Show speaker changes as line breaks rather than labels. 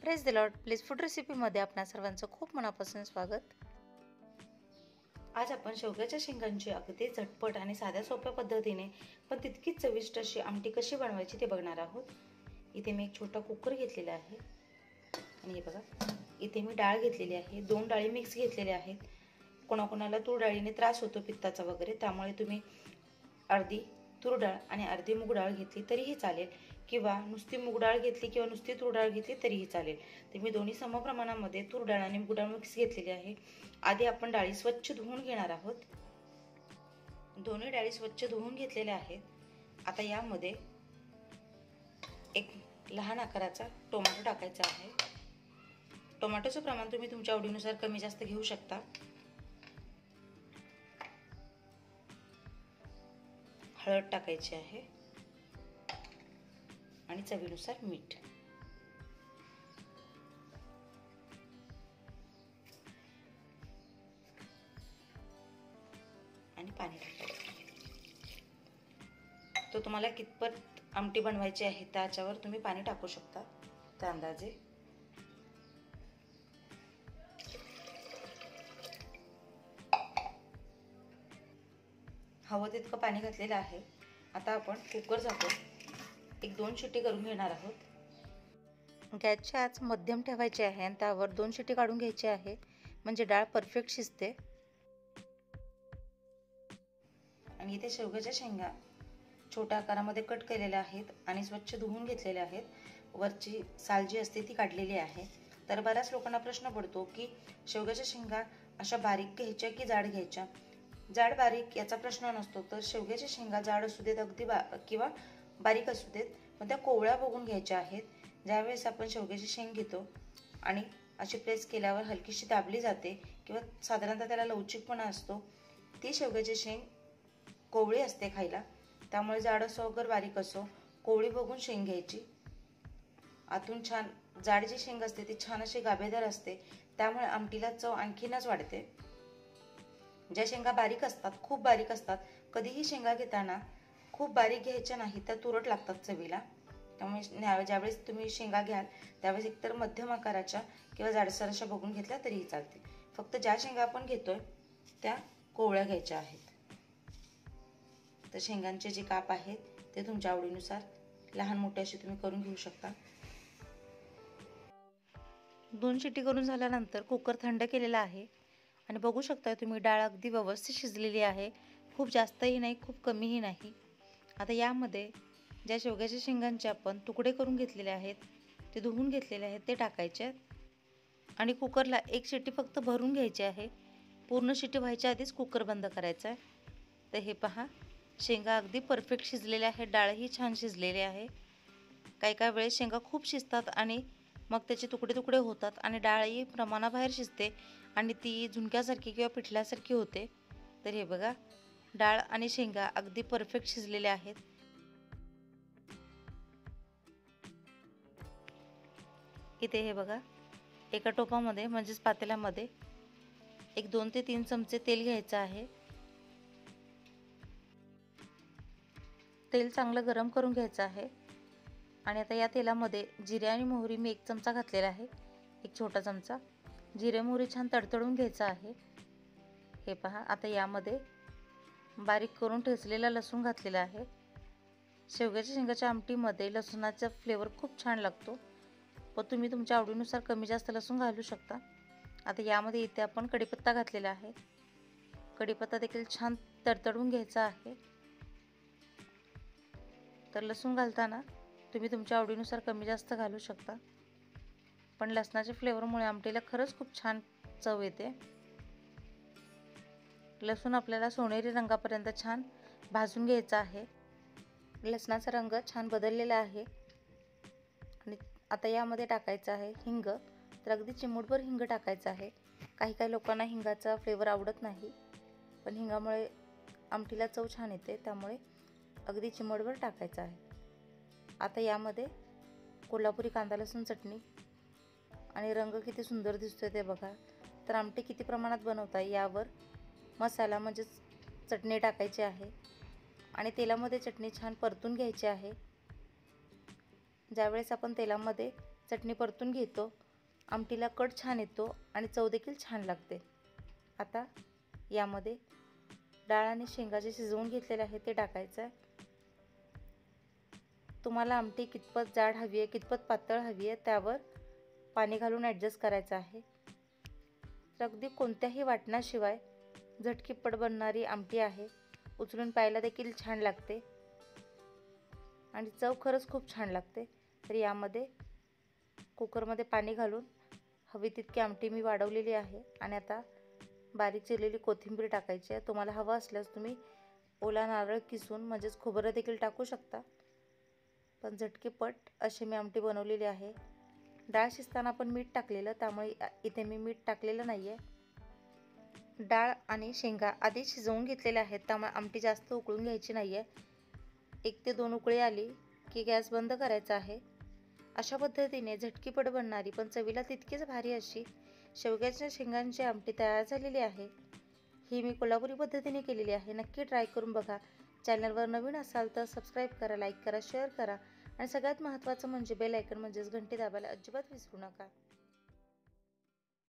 Praise the Lord. Please food रेसिपीमध्ये आपणा सर्वांचं खूप मनापासून स्वागत. आज आपण शेवग्याच्या शेंगांची अगदी झटपट आणि साध्या सोप्या पद्धतीने पण तितकीच चविष्ट अशी आमटी कशी बनवायची ते बघणार आहोत. इथे मी एक छोटा कुकर घेतलेला आहे आणि हे बघा इथे मी डाळ घेतलेली आहे. 2 डाळी मिक्स घेतलेल्या आहेत. कोणाकोणाला तूर डाळीने त्रास होतो पित्ताचा वगैरे, त्यामुळे तुम्ही अर्धी तूर डाळ आणि अर्धी मूग डाळ घेतली तरीही चालेल, किंवा नुसती मूग डाळ घेतली किंवा नुसती तूर डाळ घेतली तरीही चालेल. तर मी दोन्ही समप्रमाणामध्ये तूर डाळ आणि मूग डाळ मिक्स घेतलेली आहे. आधी आपण डाळी स्वच्छ धुवून घेणार आहोत. दोन्ही डाळी स्वच्छ धुवून घेतलेल्या आहेत. आता यामध्ये एक लहान आकाराचा टोमॅटो टाकायचा आहे. टोमॅटोचं प्रमाण तुम्ही तुमच्या आवडीनुसार कमी जास्त घेऊ शकता. हळद टाकायची आहे आणि चवीनुसार मीठ. आणि पाणी टाकायचं. तो तुम्हाला कितपत आमटी बनवायची आहे त्याच्यावर तुम्ही पाणी टाकू शकता त्या अंदाजे. हवं तितकं पाणी घातलेलं आहे. आता आपण कुकर झाकून 1-2 शिट्टी करून घेणार आहोत. गॅसची आच मध्यम ठेवायची आहे आणि त्यावर 2 शिट्टी काढून घ्यायची आहे, म्हणजे डाळ परफेक्ट शिजते. आणि इथे शेवग्याच्या शेंगा छोट्या आकारामध्ये कट केलेल्या आहेत आणि स्वच्छ धुवून घेतलेल्या आहेत. वरची साल जी असते ती काढलेली आहे. तर बऱ्याच लोकांना प्रश्न पडतो की शेवग्याच्या शेंगा अशा बारीक घ्यायच्या की जाड घ्यायच्या. जाड बारीक याचा प्रश्न नसतो. तर शेवग्याच्या शेंगा जाड असू देत अगदी किंवा बारीक असू देत, पण त्या कोवळ्या बघून घ्यायच्या आहेत. ज्यावेळेस आपण शेवग्याची शेंग घेतो आणि अशी प्रेस केल्यावर हलकीशी दाबली जाते किंवा साधारणतः त्याला लवचिकपणा असतो, ती शेवग्याची शेंग कोवळी असते खायला. त्यामुळे जाड असो अगर बारीक असो, कोवळी बघून शेंग घ्यायची. आतून छान जाड जी शेंग असते ती छान अशी गाभेदार असते, त्यामुळे आमटीला चव आणखीनच वाढते. ज्या शेंगा बारीक असतात, खूप बारीक असतात, कधीही शेंगा घेताना खूप बारीक घ्यायच्या नाही, त्या तुरट लागतात चवीला. त्यामुळे ज्यावेळेस तुम्ही शेंगा घ्याल त्यावेळेस एकतर मध्यम आकाराच्या किंवा जाडसर अशा बघून घेतल्या तरीही चालते. फक्त ज्या शेंगा आपण घेतोय त्या कोवळ्या घ्यायच्या आहेत. तर शेंगांचे जे काप आहेत ते तुमच्या आवडीनुसार लहान मोठे असे तुम्ही करून घेऊ शकता. 2 शिट्टी करून झाल्यानंतर कुकर थंड केलेला आहे आणि बघू शकता तुम्ही डाळ अगदी व्यवस्थित शिजलेली आहे. खूप जास्तही नाही, खूप कमीही नाही. आता यामध्ये ज्या शेवग्याच्या शेंगांचे आपण तुकडे करून घेतलेले आहेत, ते धुवून घेतलेले आहेत, ते टाकायचे आणि कुकरला 1 शिट्टी फक्त भरून घ्यायची आहे. पूर्ण शिट्टी व्हायच्या आधीच कुकर बंद करायचा आहे. तर हे पहा, शेंगा अगदी परफेक्ट शिजलेल्या आहेत. डाळही छान शिजलेली आहे. काही वेळेस शेंगा खूप शिजतात आणि मग त्याचे तुकडे तुकडे होतात आणि डाळही प्रमाणाबाहेर शिजते आणि ती झुणक्यासारखी किंवा पिठल्यासारखी होते. तर हे बघा, डाळ आणि शेंगा अगदी परफेक्ट शिजलेल्या आहेत. इथे हे बघा, एका टोपामध्ये म्हणजेच पातेल्यामध्ये 2 ते 3 चमचे तेल घ्यायचं आहे. तेल चांगलं गरम करून घ्यायचं आहे आणि आता या तेलामध्ये जिरे आणि मोहरी मी 1 चमचा घातलेला आहे, 1 छोटा चमचा. जिरे मोहरी छान तडतडून घ्यायचं आहे. हे पहा, आता यामध्ये बारीक करून ठेचलेला लसूण घातलेला आहे. शेवग्याच्या शेंगाच्या आमटीमध्ये लसूणाचा फ्लेवर खूप छान लागतो, पण तुम्ही तुमच्या आवडीनुसार कमी जास्त लसूण घालू शकता. आता यामध्ये इथे आपण कढीपत्ता घातलेला आहे. कढीपत्ता देखील छान तडतडून घ्यायचा आहे. तर लसूण घालताना तुम्ही तुमच्या आवडीनुसार कमी जास्त घालू शकता, पण लसणाच्या फ्लेवरमुळे आमटीला खरंच खूप छान चव येते. लसूण आपल्याला सोनेरी रंगापर्यंत छान भाजून घ्यायचा आहे. लसणाचा रंग छान बदललेला आहे आणि आता यामध्ये टाकायचं आहे हिंग. तर अगदी चिमूटभर हिंग टाकायचं आहे. काही लोकांना हिंगाचा फ्लेवर आवडत नाही, पण हिंगामुळे आमटीला चव छान येते, त्यामुळे अगदी चिमूटभर टाकायचं आहे. आता यामध्ये कोल्हापुरी कांदा लसूण चटणी आणि रंग किती सुंदर दिसतोय ते बघा. तर आमटी किती प्रमाणात बनवता यावर मसाला म्हणजेच चटणी टाकायची आहे आणि तेलामध्ये चटणी छान परतून घ्यायची आहे. ज्यावेळेस आपण तेलामध्ये चटणी परतून घेतो आमटीला कट छान येतो आणि चव देखील छान लागते। आता यामध्ये डाळ आणि शेंगा जे शिजवून घेतलेले आहे ते टाकायचं आहे। तुम्हाला आमटी कितपत जाड हवी आहे कितपत पातळ हवी आहे त्यावर पाणी घालून ॲडजस्ट करायचं आहे। तर अगदी कोणत्याही वाटणाशिवाय झटकीपट बनणारी आमटी आहे। उचलून प्यायला देखील छान लागते आणि चव खरंच खूप छान लागते। तर यामध्ये कुकरमध्ये पाणी घालून हवी तितकी आमटी मी वाढवलेली आहे आणि आता बारीक चिरलेली कोथिंबीर टाकायची आहे। तुम्हाला हवं असल्यास तुम्ही ओला नारळ किसून म्हणजेच खोबरं देखील टाकू शकता, पण झटकीपट अशी मी आमटी बनवलेली आहे। डाळ शिजताना आपण मीठ टाकलेलं, त्यामुळे इथे मी मीठ टाकलेलं नाही आहे। डाळ आणि शेंगा आधी शिजवून घेतलेल्या आहेत, त्यामुळे आमटी जास्त उकळून घ्यायची नाही आहे। 1 ते 2 उकळी आली की गॅस बंद करायचा आहे। अशा पद्धतीने झटकीपट बनणारी पण चवीला तितकीच भारी अशी शेवग्याच्या शेंगांची आमटी तयार झालेली आहे। ही मी कोल्हापुरी पद्धतीने केलेली आहे। नक्की ट्राय करून बघा। चॅनलवर नवीन असाल तर सबस्क्राईब करा, लाईक करा, शेअर करा आणि सगळ्यात महत्त्वाचं म्हणजे बेल आयकॉन म्हणजेच घंटी दाबायला अजिबात विसरू नका।